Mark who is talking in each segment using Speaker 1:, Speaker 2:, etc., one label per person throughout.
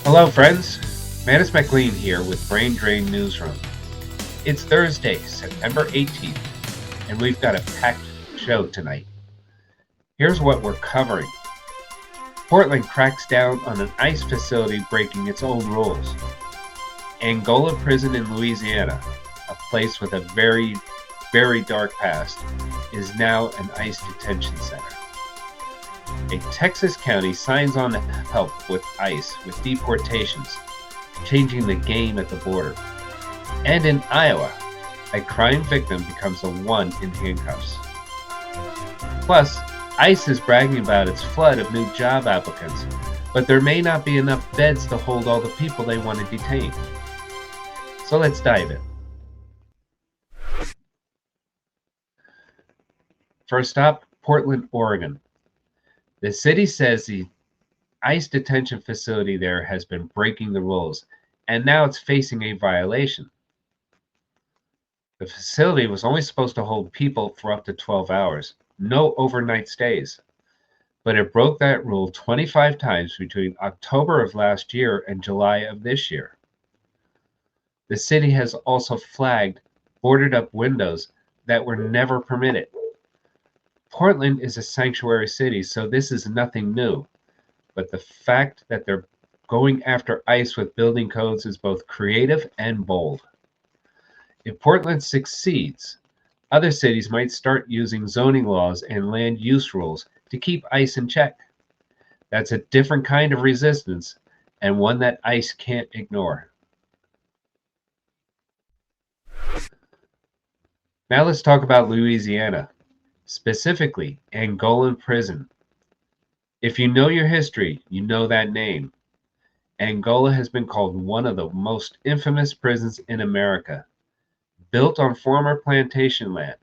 Speaker 1: Hello, friends. Manus MacLean here with Brain Drain Newsroom. It's Thursday, September 18th, and we've got a packed show tonight. Here's what we're covering. Portland cracks down on an ICE facility breaking its own rules. Angola prison in Louisiana, a place with a very, very dark past, is now an ICE detention center. A Texas county signs on to help with ICE with deportations, changing the game at the border. And in Iowa, a crime victim becomes a one in handcuffs. Plus, ICE is bragging about its flood of new job applicants, but there may not be enough beds to hold all the people they want to detain. So let's dive in. First up, Portland, Oregon. The city says the ICE detention facility there has been breaking the rules, and now it's facing a violation. The facility was only supposed to hold people for up to 12 hours, no overnight stays. But it broke that rule 25 times between October of last year and July of this year. The city has also flagged boarded up windows that were never permitted. Portland is a sanctuary city, so this is nothing new. But the fact that they're going after ICE with building codes is both creative and bold. If Portland succeeds, other cities might start using zoning laws and land use rules to keep ICE in check. That's a different kind of resistance, and one that ICE can't ignore. Now let's talk about Louisiana. Specifically, Angolan prison. If you know your history, you know that name. Angola has been called one of the most infamous prisons in America. Built on former plantation land,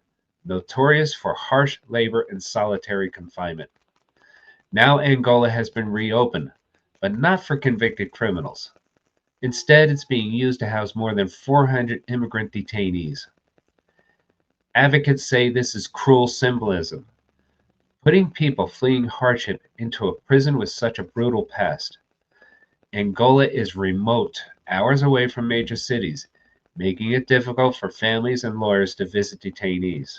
Speaker 1: notorious for harsh labor and solitary confinement. Now Angola has been reopened, but not for convicted criminals. Instead, it's being used to house more than 400 immigrant detainees. Advocates say this is cruel symbolism, putting people fleeing hardship into a prison with such a brutal past. Angola is remote, hours away from major cities, making it difficult for families and lawyers to visit detainees,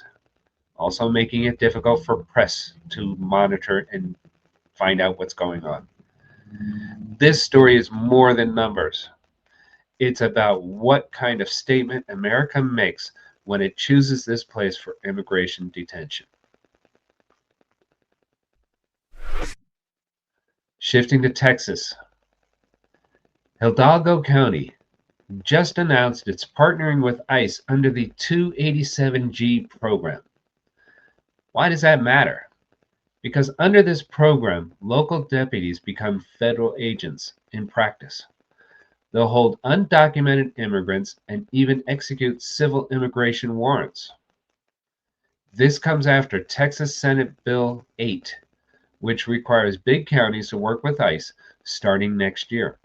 Speaker 1: also making it difficult for press to monitor and find out what's going on. This story is more than numbers. It's about what kind of statement America makes when it chooses this place for immigration detention. Shifting to Texas. Hidalgo County just announced it's partnering with ICE under the 287G program. Why does that matter? Because under this program, local deputies become federal agents in practice. They'll hold undocumented immigrants and even execute civil immigration warrants. This comes after Texas Senate Bill 8, which requires big counties to work with ICE starting next year.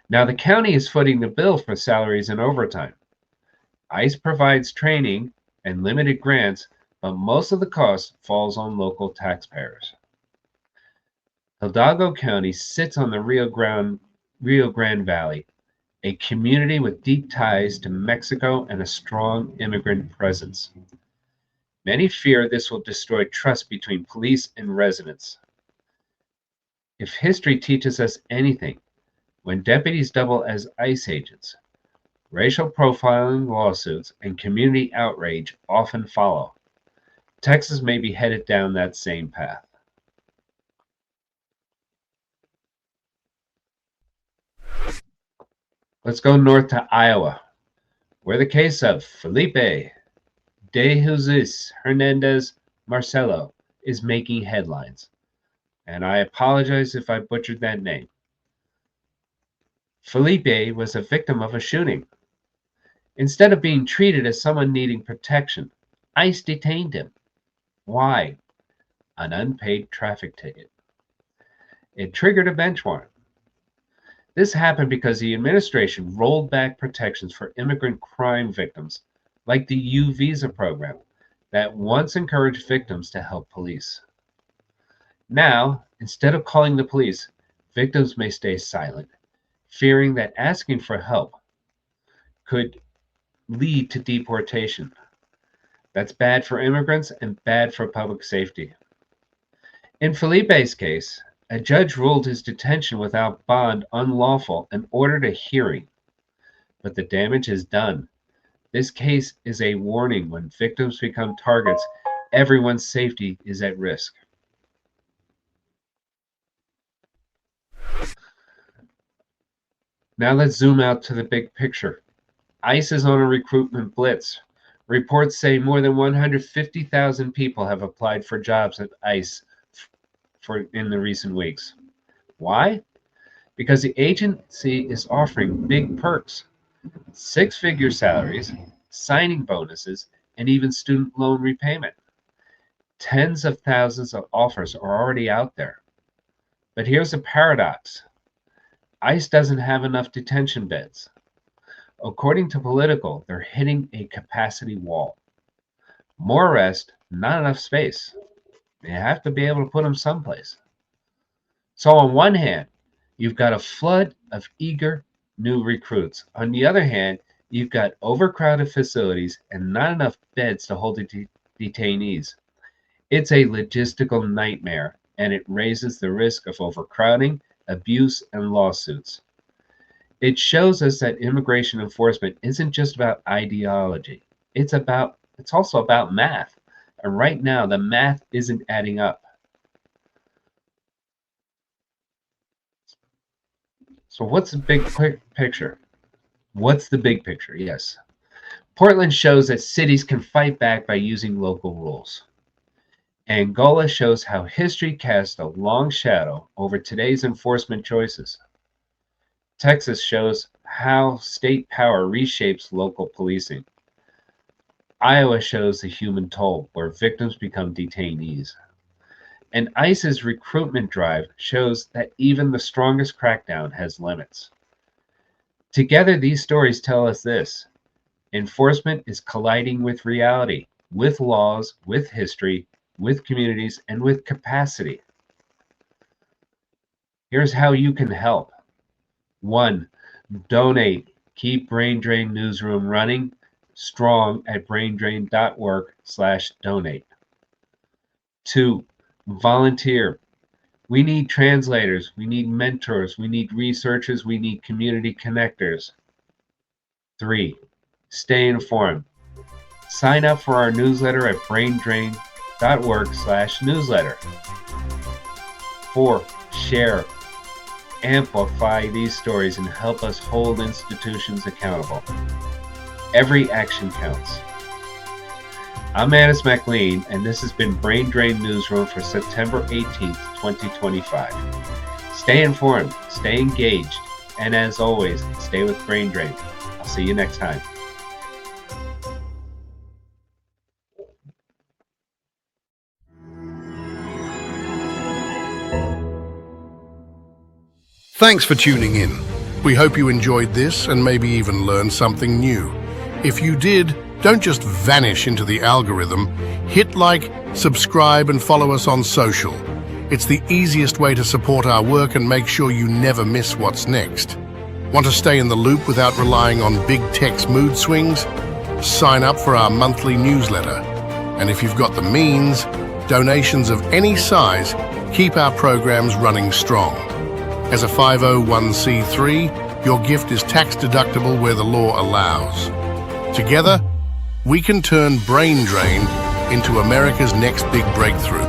Speaker 1: Now, the county is footing the bill for salaries and overtime. ICE provides training and limited grants, but most of the cost falls on local taxpayers. Hidalgo County sits on the Rio Grande Valley, a community with deep ties to Mexico and a strong immigrant presence. Many fear this will destroy trust between police and residents. If history teaches us anything, when deputies double as ICE agents, racial profiling lawsuits and community outrage often follow. Texas may be headed down that same path. Let's go north to Iowa, where the case of Felipe de Jesus Hernandez Marcelo is making headlines. And I apologize if I butchered that name. Felipe was a victim of a shooting. Instead of being treated as someone needing protection, ICE detained him. Why? An unpaid traffic ticket. It triggered a bench warrant. This happened because the administration rolled back protections for immigrant crime victims, like the U visa program, that once encouraged victims to help police. Now, instead of calling the police, victims may stay silent, fearing that asking for help could lead to deportation. That's bad for immigrants and bad for public safety. In Felipe's case, a judge ruled his detention without bond unlawful and ordered a hearing, but the damage is done. This case is a warning. When victims become targets, everyone's safety is at risk. Now let's zoom out to the big picture. ICE is on a recruitment blitz. Reports say more than 150,000 people have applied for jobs at ICE in the recent weeks. Why? Because the agency is offering big perks, six-figure salaries, signing bonuses, and even student loan repayment. Tens of thousands of offers are already out there. But here's a paradox. ICE doesn't have enough detention beds. According to Political, they're hitting a capacity wall. More arrest, not enough space. You have to be able to put them someplace. So on one hand, you've got a flood of eager new recruits. On the other hand, you've got overcrowded facilities and not enough beds to hold the detainees. It's a logistical nightmare, and it raises the risk of overcrowding, abuse, and lawsuits. It shows us that immigration enforcement isn't just about ideology. It's also about math. And right now, the math isn't adding up. So what's the big picture? What's the big picture? Yes. Portland shows that cities can fight back by using local rules. Angola shows how history casts a long shadow over today's enforcement choices. Texas shows how state power reshapes local policing. Iowa shows the human toll, where victims become detainees. And ICE's recruitment drive shows that even the strongest crackdown has limits. Together, these stories tell us this: enforcement is colliding with reality, with laws, with history, with communities, and with capacity. Here's how you can help. 1. Donate. Keep Brain Drain Newsroom running strong at braindrain.org/donate. 2. Volunteer. We need translators, we need mentors, we need researchers, we need community connectors. 3. Stay informed. Sign up for our newsletter at braindrain.org/newsletter. 4. Share. Amplify these stories and help us hold institutions accountable. Every action counts. I'm Manus MacLean, and this has been Brain Drain Newsroom for September 18th, 2025. Stay informed, stay engaged, and as always, stay with Brain Drain. I'll see you next time.
Speaker 2: Thanks for tuning in. We hope you enjoyed this and maybe even learned something new. If you did, don't just vanish into the algorithm. Hit like, subscribe, and follow us on social. It's the easiest way to support our work and make sure you never miss what's next. Want to stay in the loop without relying on big tech's mood swings? Sign up for our monthly newsletter. And if you've got the means, donations of any size keep our programs running strong. As a 501c3, your gift is tax deductible where the law allows. Together, we can turn Brain Drain into America's next big breakthrough.